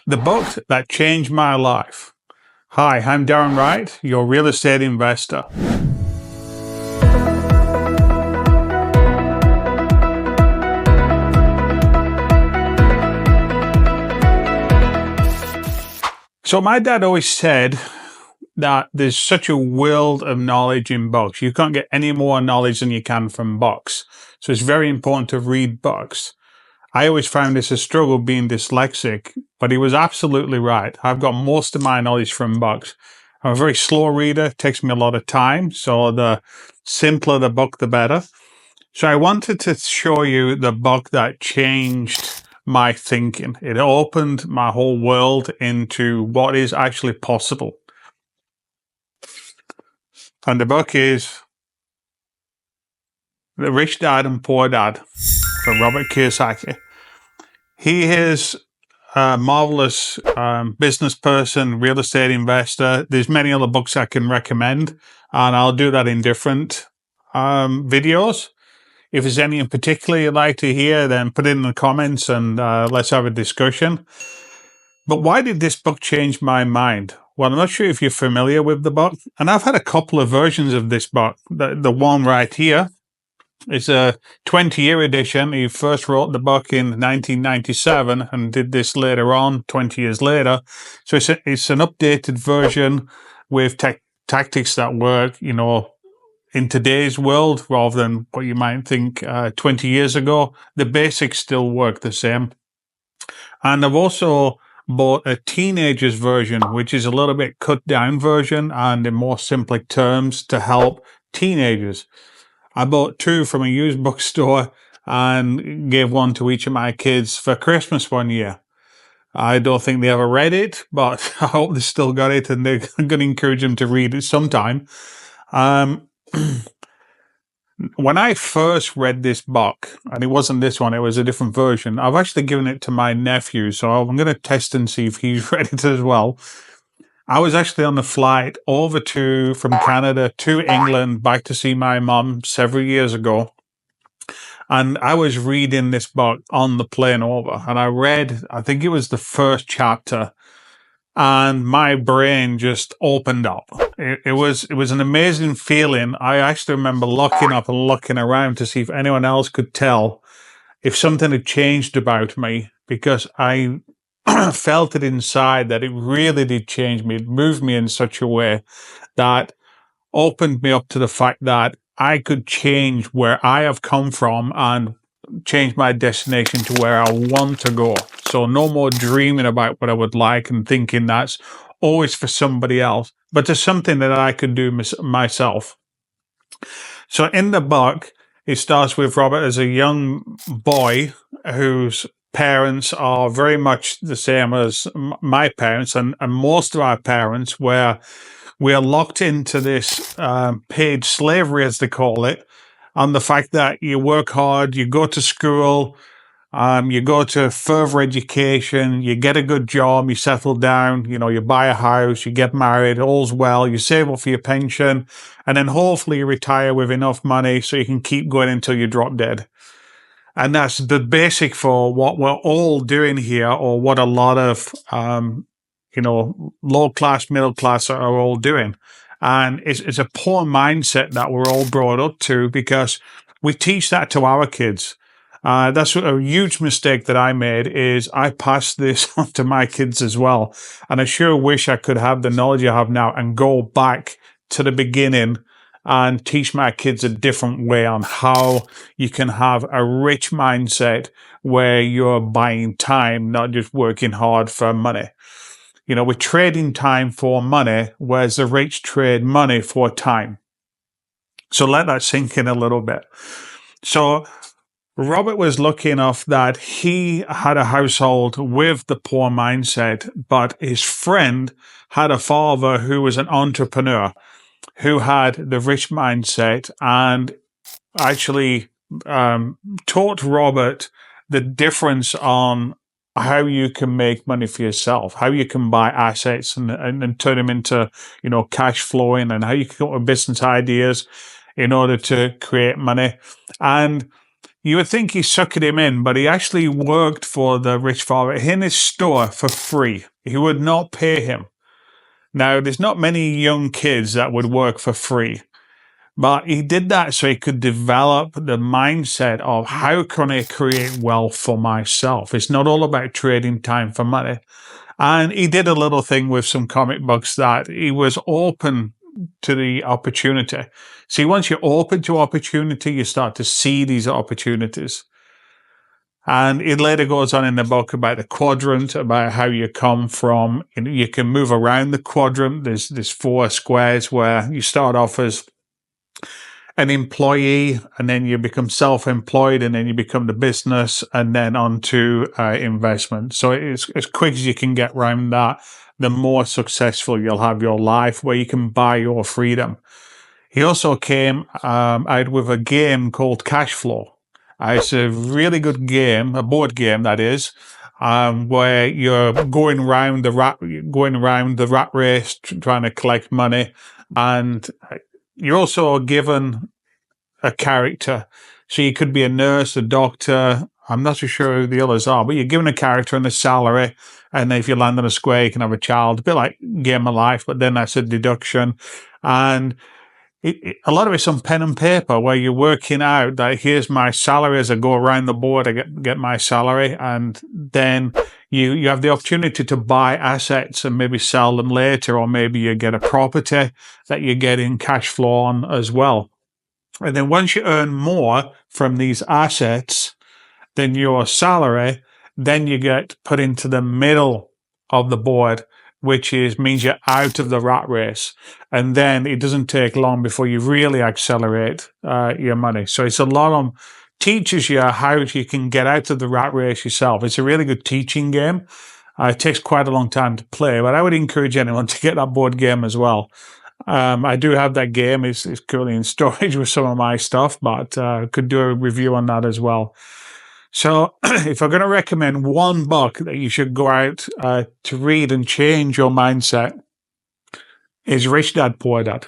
The book that changed my life. Hi, I'm Darren Wright, your real estate investor. So my dad always said that there's such a world of knowledge in books. You can't get any more knowledge than you can from books. So it's very important to read books. I always found this a struggle being dyslexic, but he was absolutely right. I've got most of my knowledge from books. I'm a very slow reader. It takes me a lot of time. So the simpler the book, the better. So I wanted to show you the book that changed my thinking. It opened my whole world into what is actually possible. And the book is The Rich Dad and Poor Dad from Robert Kiyosaki. He is a marvelous business person, real estate investor. There's many other books I can recommend, and I'll do that in different videos. If there's any in particular you'd like to hear, then put it in the comments and let's have a discussion. But why did this book change my mind? Well, I'm not sure if you're familiar with the book, and I've had a couple of versions of this book. The one right here is a 20-year edition. He first wrote the book in 1997 and did this later on, 20 years later. So it's an updated version with tactics that work, in today's world rather than what you might think 20 years ago. The basics still work the same. And I've also bought a teenager's version, which is a little bit cut down version and in more simpler terms to help teenagers. I bought two from a used bookstore and gave one to each of my kids for Christmas one year. I don't think they ever read it, but I hope they still got it, and I'm going to encourage them to read it sometime. When I first read this book, and it wasn't this one, it was a different version, I've actually given it to my nephew, so I'm going to test and see if he's read it as well. I was actually on the flight over from Canada to England back to see my mom several years ago. And I was reading this book on the plane over, and I think it was the first chapter, and my brain just opened up. It was an amazing feeling. I actually remember looking up and looking around to see if anyone else could tell if something had changed about me, because I felt it inside that it really did change me. It moved me in such a way that opened me up to the fact that I could change where I have come from and change my destination to where I want to go. So no more dreaming about what I would like and thinking that's always for somebody else, but to something that I could do myself. So in the book, it starts with Robert as a young boy whose parents are very much the same as my parents and most of our parents, where we are locked into this paid slavery, as they call it, on the fact that you work hard, you go to school, you go to further education, you get a good job, you settle down, you buy a house, you get married, all's well, you save up for your pension, and then hopefully you retire with enough money so you can keep going until you drop dead. And that's the basic for what we're all doing here, or what a lot of, low class, middle class are all doing. And it's a poor mindset that we're all brought up to, because we teach that to our kids. That's a huge mistake that I made, is I passed this on to my kids as well. And I sure wish I could have the knowledge I have now and go back to the beginning and teach my kids a different way on how you can have a rich mindset where you're buying time, not just working hard for money. We're trading time for money, whereas the rich trade money for time. So let that sink in a little bit. So Robert was lucky enough that he had a household with the poor mindset, but his friend had a father who was an entrepreneur, who had the rich mindset, and actually taught Robert the difference on how you can make money for yourself, how you can buy assets and turn them into, cash flowing, and how you can come up with business ideas in order to create money. And You would think he suckered him in, but he actually worked for the rich father in his store for free. He would not pay him. Now, there's not many young kids that would work for free, but he did that so he could develop the mindset of how can I create wealth for myself? It's not all about trading time for money. And he did a little thing with some comic books that he was open to the opportunity. See, once you're open to opportunity, you start to see these opportunities. And it later goes on in the book about the quadrant, about how you come from, you can move around the quadrant. There's 4 squares where you start off as an employee, and then you become self-employed, and then you become the business, and then on to investment. So it's as quick as you can get around that, the more successful you'll have your life, where you can buy your freedom. He also came out with a game called Cash Flow. It's a really good game, a board game that is, where you're going around the rat race, trying to collect money, and you're also given a character. So you could be a nurse, a doctor. I'm not so sure who the others are, but you're given a character and a salary. And if you land on a square, you can have a child. A bit like Game of Life, but then that's a deduction. And a lot of it's on pen and paper, where you're working out that here's my salary as I go around the board, I get my salary, and then you have the opportunity to buy assets and maybe sell them later, or maybe you get a property that you get in cash flow on as well. And then once you earn more from these assets than your salary, then you get put into the middle of the board, which means you're out of the rat race. And then it doesn't take long before you really accelerate your money. So it's a lot of teaches you how you can get out of the rat race yourself. It's a really good teaching game. It takes quite a long time to play, but I would encourage anyone to get that board game as well. I do have that game. It's currently in storage with some of my stuff, but could do a review on that as well. So if I'm going to recommend one book that you should go out to read and change your mindset, is Rich Dad, Poor Dad.